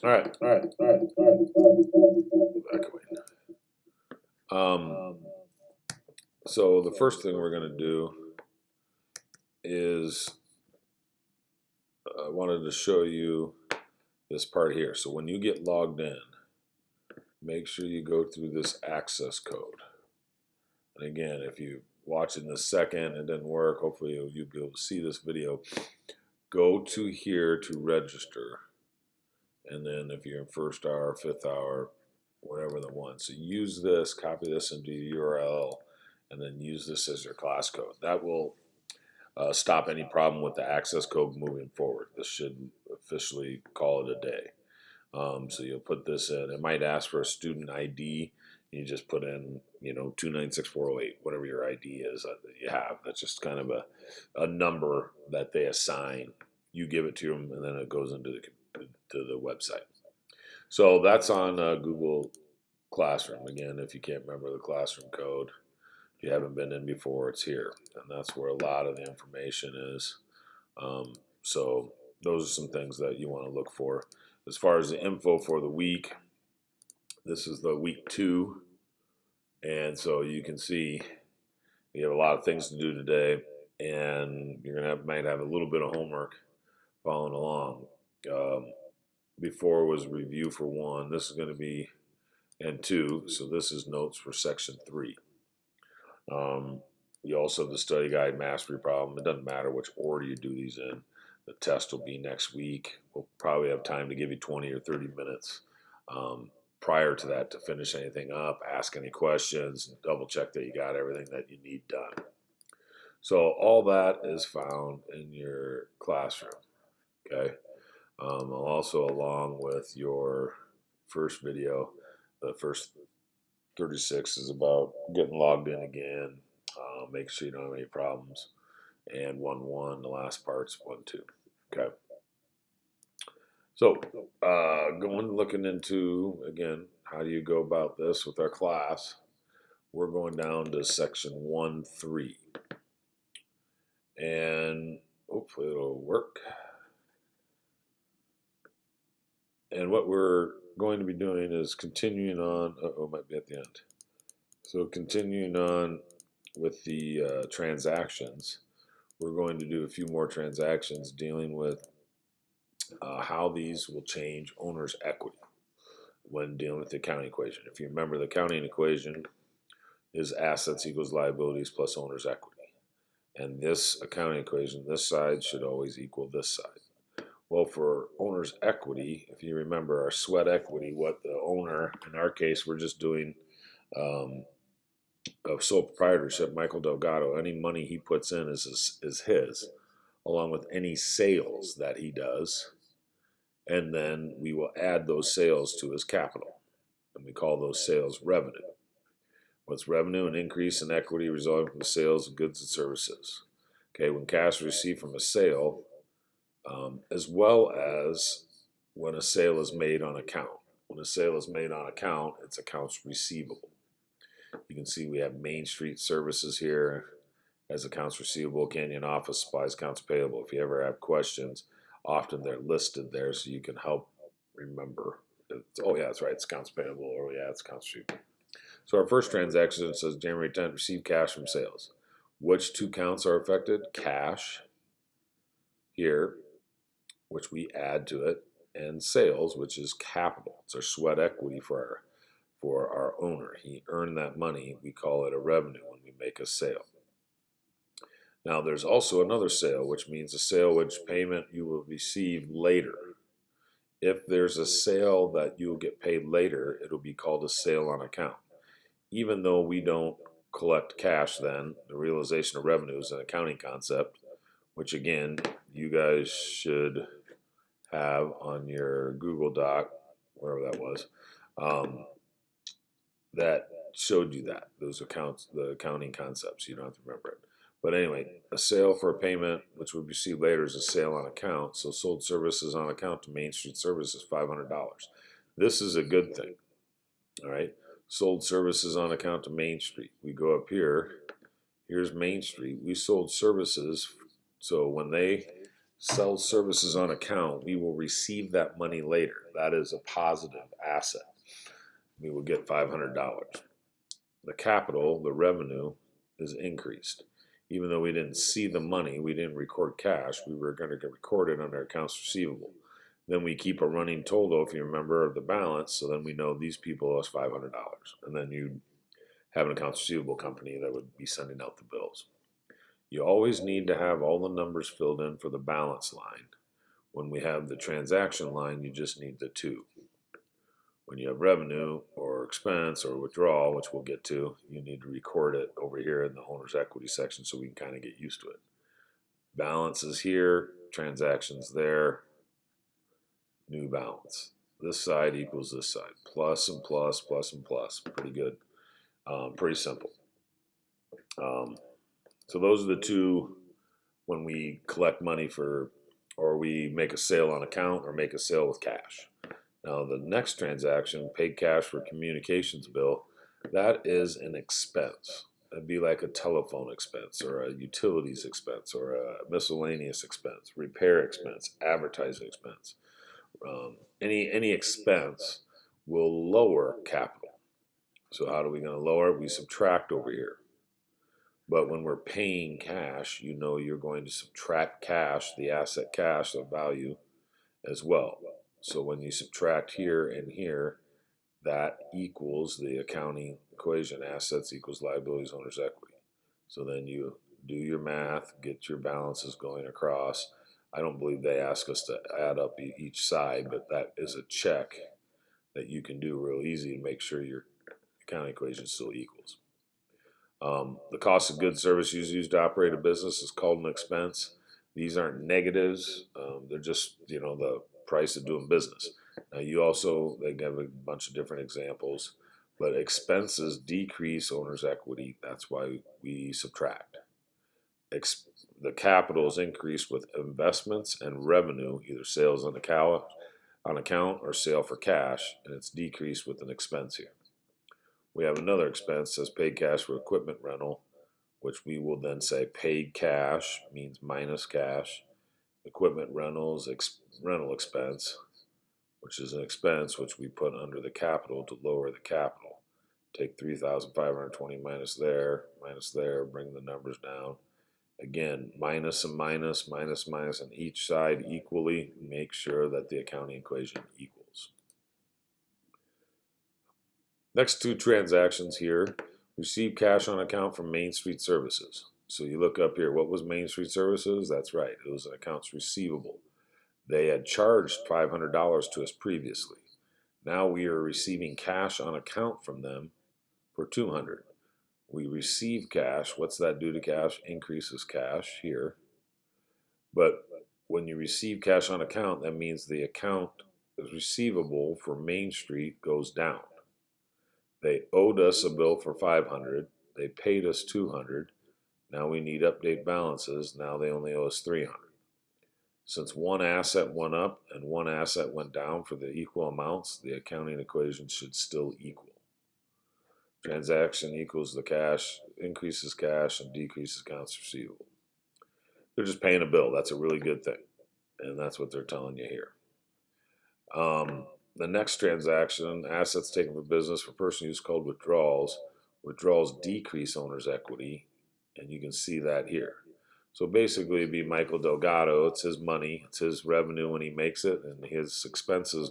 All right. Back away. So the first thing we're going to do is I wanted to show you this part here. So when you get logged in, make sure you go through this access code. And again, if you're watching this second and it didn't work, hopefully you'll be able to see this video. Go to here to register. And then if you're in first hour, fifth hour, whatever the one. So use this, copy this into your URL, and then use this as your class code. That will stop any problem with the access code moving forward. This should officially call it a day. So you'll put this in. It might ask for a student ID. You just put in, 296408, whatever your ID is that you have. That's just kind of a number that they assign. You give it to them, and then it goes into the website. So that's on Google Classroom. Again, if you can't remember the classroom code, if you haven't been in before, it's here. And that's where a lot of the information is. So those are some things that you want to look for. As far as the info for the week, this is the week 2. And so you can see you have a lot of things to do today, and you're gonna might have a little bit of homework following along. Before was review for 1. This is going to be and 2. So this is notes for section 3. You also have the study guide mastery problem. It doesn't matter which order you do these in. The test will be next week. We'll probably have time to give you 20 or 30 minutes prior to that to finish anything up, ask any questions, and double check that you got everything that you need done. So all that is found in your classroom. Okay. Also, along with your first video, the first 36 is about getting logged in again, make sure you don't have any problems, and 1-1, the last part's 1-2. Okay. So, looking into, again, how do you go about this with our class? We're going down to section 1-3. And hopefully it'll work. And what we're going to be doing is continuing on. It might be at the end. So continuing on with the transactions, we're going to do a few more transactions dealing with how these will change owner's equity when dealing with the accounting equation. If you remember, the accounting equation is assets equals liabilities plus owner's equity. And this accounting equation, this side should always equal this side. Well, for owner's equity, if you remember our sweat equity, what the owner, in our case, we're just doing of sole proprietorship, Michael Delgado, any money he puts in is his, along with any sales that he does. And then we will add those sales to his capital. And we call those sales revenue. What's revenue? An increase in equity resulting from the sales of goods and services. Okay, when cash is received from a sale, as well as when a sale is made on account. When a sale is made on account, it's accounts receivable. You can see we have Main Street Services here as accounts receivable, Canyon Office Supplies, accounts payable. If you ever have questions, often they're listed there so you can help remember. Oh, yeah, that's right, it's accounts payable, or yeah, it's accounts receivable. So our first transaction says January 10th, receive cash from sales. Which 2 counts are affected? Cash here, which we add to it, and sales, which is capital. It's our sweat equity for our owner. He earned that money. We call it a revenue when we make a sale. Now, there's also another sale, which means a sale which payment you will receive later. If there's a sale that you will get paid later, it'll be called a sale on account. Even though we don't collect cash then, the realization of revenue is an accounting concept, which again, you guys should have on your Google Doc, wherever that was, that showed you that, those accounts, the accounting concepts. You don't have to remember it. But anyway, a sale for a payment, which we receive later, is a sale on account. So sold services on account to Main Street Services, $500. This is a good thing, all right? Sold services on account to Main Street. We go up here. Here's Main Street. We sold services. So when they sells services on account, we will receive that money later. That is a positive asset. We will get $500. The capital, the revenue, is increased. Even though we didn't see the money, we didn't record cash, we were going to get recorded under accounts receivable. Then we keep a running total, if you remember, of the balance, so then we know these people owe us $500. And then you have an accounts receivable company that would be sending out the bills. You always need to have all the numbers filled in for the balance line. When we have the transaction line, you just need the two. When you have revenue or expense or withdrawal, which we'll get to, you need to record it over here in the owner's equity section so we can kind of get used to it. Balance is here, transactions there, new balance. This side equals this side. Plus and plus, plus and plus. Pretty good. Pretty simple. So those are the two when we collect money for, or we make a sale on account or make a sale with cash. Now the next transaction, paid cash for communications bill, that is an expense. It'd be like a telephone expense or a utilities expense or a miscellaneous expense, repair expense, advertising expense. Any expense will lower capital. So how are we going to lower it? We subtract over here. But when we're paying cash, you know you're going to subtract cash, the asset cash of value as well. So when you subtract here and here, that equals the accounting equation, assets equals liabilities, owner's equity. So then you do your math, get your balances going across. I don't believe they ask us to add up each side, but that is a check that you can do real easy to make sure your accounting equation still equals. The cost of goods services used to operate a business is called an expense. These aren't negatives. They're just, the price of doing business. Now they give a bunch of different examples, but expenses decrease owner's equity. That's why we subtract. The capital is increased with investments and revenue, either sales on account or sale for cash, and it's decreased with an expense here. We have another expense says paid cash for equipment rental, which we will then say paid cash means minus cash. Equipment rentals, rental expense, which is an expense which we put under the capital to lower the capital. Take 3,520 minus there, bring the numbers down. Again, minus and minus, minus, minus on each side equally. Make sure that the accounting equation equals. Next two transactions here, receive cash on account from Main Street Services. So you look up here, what was Main Street Services? That's right, it was an accounts receivable. They had charged $500 to us previously. Now we are receiving cash on account from them for $200. We receive cash. What's that do to cash? Increases cash here. But when you receive cash on account, that means the account is receivable for Main Street goes down. They owed us a bill for $500. They paid us $200. Now we need update balances. Now they only owe us $300. Since one asset went up and one asset went down for the equal amounts, the accounting equation should still equal. Transaction equals the cash, increases cash, and decreases accounts receivable. They're just paying a bill. That's a really good thing. And that's what they're telling you here. The next transaction, assets taken for business for personal use, called withdrawals. Withdrawals decrease owner's equity, and you can see that here. So basically, it'd be Michael Delgado. It's his money. It's his revenue when he makes it, and his expenses,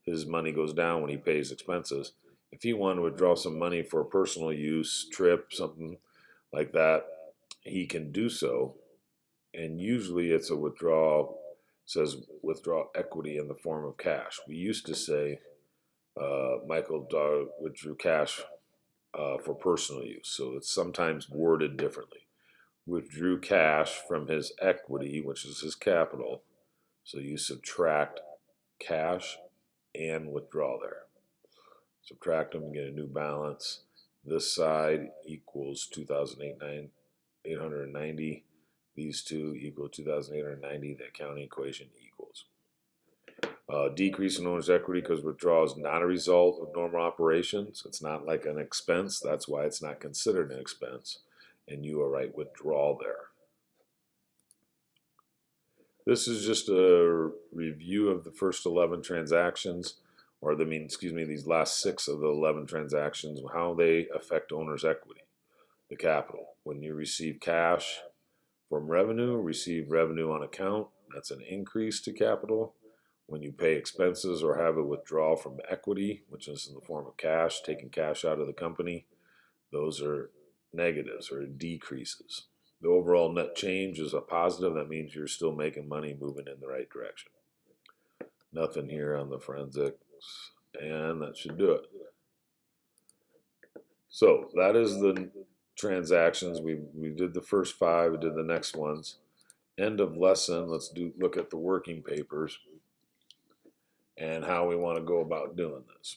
his money goes down when he pays expenses. If he wanted to withdraw some money for personal use, trip, something like that, he can do so. And usually it's a withdrawal, says withdraw equity in the form of cash. We used to say Michael withdrew cash for personal use. So it's sometimes worded differently. Withdrew cash from his equity, which is his capital. So you subtract cash and withdraw there. Subtract them and get a new balance. This side equals 2,890. These two equal 2,890. The accounting equation equals. Decrease in owner's equity because withdrawal is not a result of normal operations. It's not like an expense. That's why it's not considered an expense. And you are right, withdrawal there. This is just a review of the first 11 transactions, or these last 6 of the 11 transactions, how they affect owner's equity, the capital. When you receive cash from revenue, receive revenue on account, that's an increase to capital. When you pay expenses or have a withdrawal from equity, which is in the form of cash, taking cash out of the company, those are negatives or decreases. The overall net change is a positive. That means you're still making money, moving in the right direction. Nothing here on the forensics, and that should do it. So that is the transactions. We did the first 5. We did the next ones. End of lesson. Let's look at the working papers and how we want to go about doing this.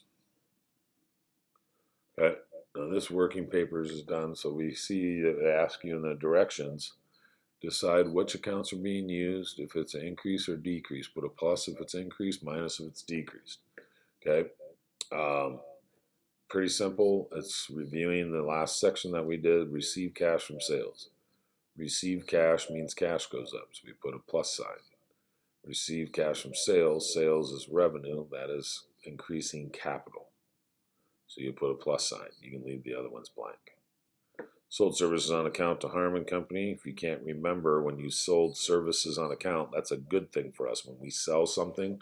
Okay. Now this working papers is done, so we see that they ask you in the directions. Decide which accounts are being used, if it's an increase or decrease. Put a plus if it's increased, minus if it's decreased. Okay. Pretty simple. It's reviewing the last section that we did. Receive cash from sales. Receive cash means cash goes up, so we put a plus sign. Receive cash from sales. Sales is revenue. That is increasing capital. So you put a plus sign. You can leave the other ones blank. Sold services on account to Harmon Company. If you can't remember when you sold services on account, that's a good thing for us. When we sell something,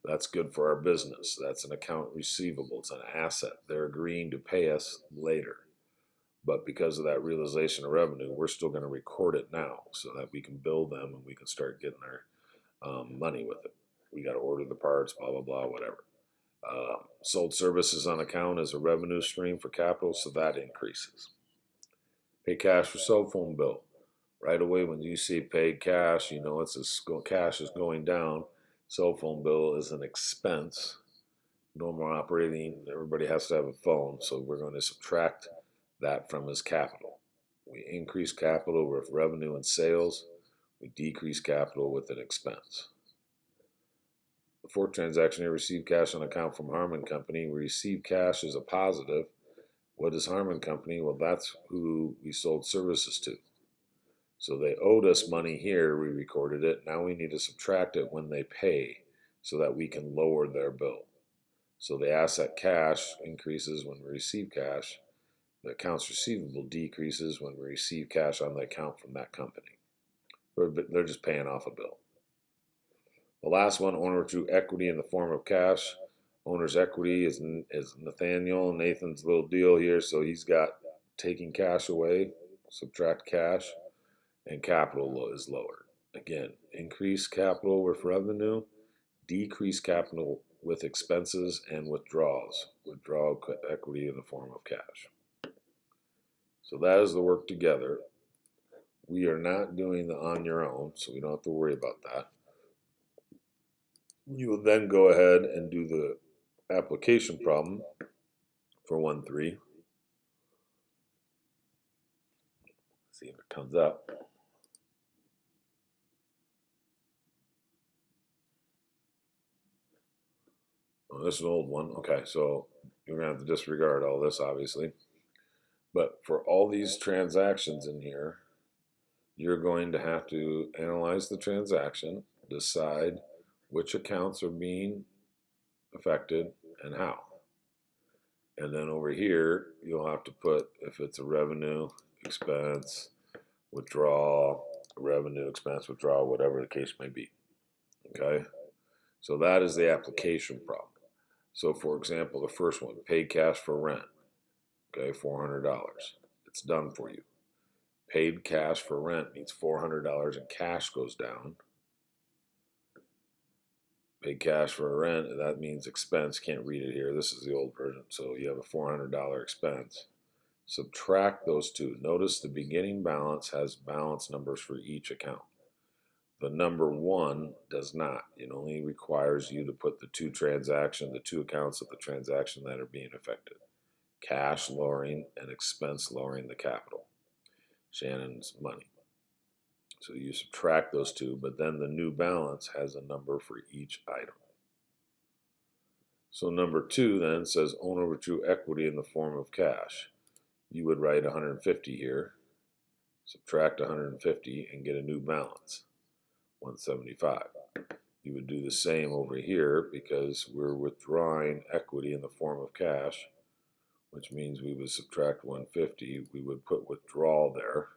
that's good for our business. That's an account receivable. It's an asset. They're agreeing to pay us later. But because of that realization of revenue, we're still going to record it now so that we can bill them and we can start getting our money with it. We got to order the parts, blah, blah, blah, whatever. Sold services on account is a revenue stream for capital, so that increases. Pay cash for cell phone bill. Right away when you see paid cash, you know cash is going down. Cell phone bill is an expense. Normal operating, everybody has to have a phone, so we're going to subtract that from his capital. We increase capital with revenue and sales. We decrease capital with an expense. The 4th transaction here, receive cash on account from Harmon Company. We receive cash as a positive. What is Harmon Company? Well, that's who we sold services to. So they owed us money here. We recorded it. Now we need to subtract it when they pay so that we can lower their bill. So the asset cash increases when we receive cash. The accounts receivable decreases when we receive cash on the account from that company. They're just paying off a bill. The last one, owner drew equity in the form of cash. Owner's equity is Nathaniel, Nathan's little deal here. So he's got taking cash away, subtract cash, and capital is lower. Again, increase capital with revenue, decrease capital with expenses and withdrawals. Withdraw equity in the form of cash. So that is the work together. We are not doing the on your own, so we don't have to worry about that. You will then go ahead and do the application problem for 1-3. See if it comes up. Oh, this is an old one. Okay, so you're going to have to disregard all this, obviously. But for all these transactions in here, you're going to have to analyze the transaction, decide which accounts are being affected and how. And then over here, you'll have to put if it's a revenue, expense, withdrawal, revenue, expense, withdrawal, whatever the case may be. Okay? So that is the application problem. So for example, the first one, paid cash for rent. Okay, $400. It's done for you. Paid cash for rent means $400 in cash goes down. Paid cash for rent, that means expense. Can't read it here. This is the old version. So you have a $400 expense. Subtract those two. Notice the beginning balance has balance numbers for each account. The number 1 does not. It only requires you to put the two accounts of the transaction that are being affected. Cash lowering and expense lowering the capital. Shannon's money. So you subtract those two, but then the new balance has a number for each item. So number 2 then says owner withdrew equity in the form of cash. You would write 150 here, subtract 150 and get a new balance. 175. You would do the same over here because we're withdrawing equity in the form of cash, which means we would subtract 150. We would put withdrawal there,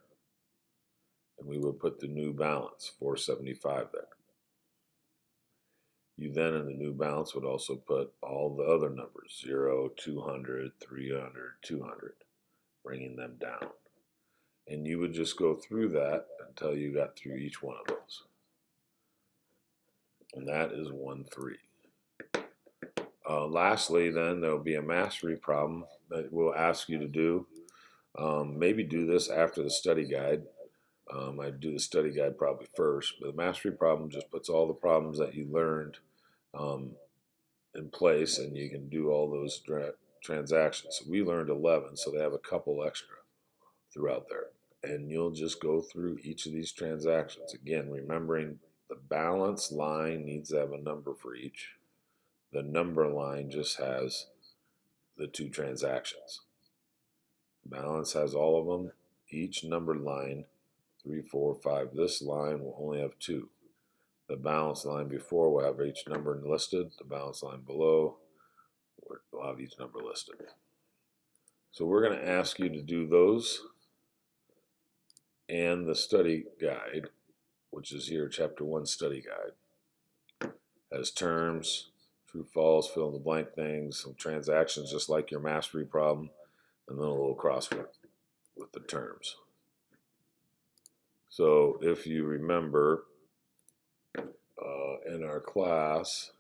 and we would put the new balance, 475, there. You then in the new balance would also put all the other numbers, 0, 200, 300, 200, bringing them down. And you would just go through that until you got through each one of those. And that is 1-3. Lastly, then, there will be a mastery problem that we'll ask you to do. Maybe do this after the study guide. I'd do the study guide probably first, but the mastery problem just puts all the problems that you learned in place, and you can do all those transactions. So we learned 11, so they have a couple extra throughout there. And you'll just go through each of these transactions. Again, remembering the balance line needs to have a number for each. The number line just has the two transactions. Balance has all of them. Each numbered line, 3, 4, 5. This line will only have 2. The balance line before will have each number listed. The balance line below will have each number listed. So we're going to ask you to do those and the study guide, which is here, Chapter 1 study guide. Has terms, true, false, fill in the blank things, some transactions just like your mastery problem, and then a little crossword with the terms. So if you remember, in our class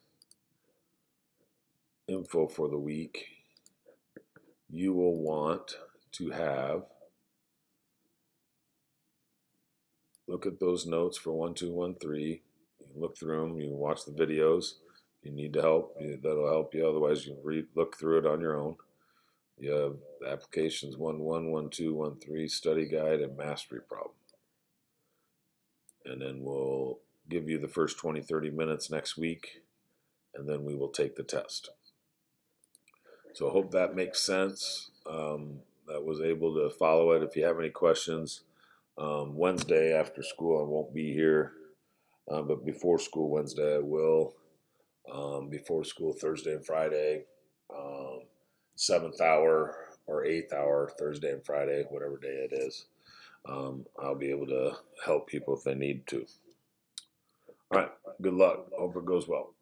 info for the week, you will want to look at those notes for 1, 2, 1, 3. You can look through them. You can watch the videos. If you need help, that'll help you. Otherwise, you can look through it on your own. You have the applications 1, 1, 1, 2, 1, 3, study guide, and mastery problem. And then we'll give you the first 20, 30 minutes next week, and then we will take the test. So I hope that makes sense. That was able to follow it. If you have any questions, Wednesday after school I won't be here, but before school Wednesday I will. Before school Thursday and Friday, 7th hour or 8th hour Thursday and Friday, whatever day it is. I'll be able to help people if they need to. All right, good luck. Hope it goes well.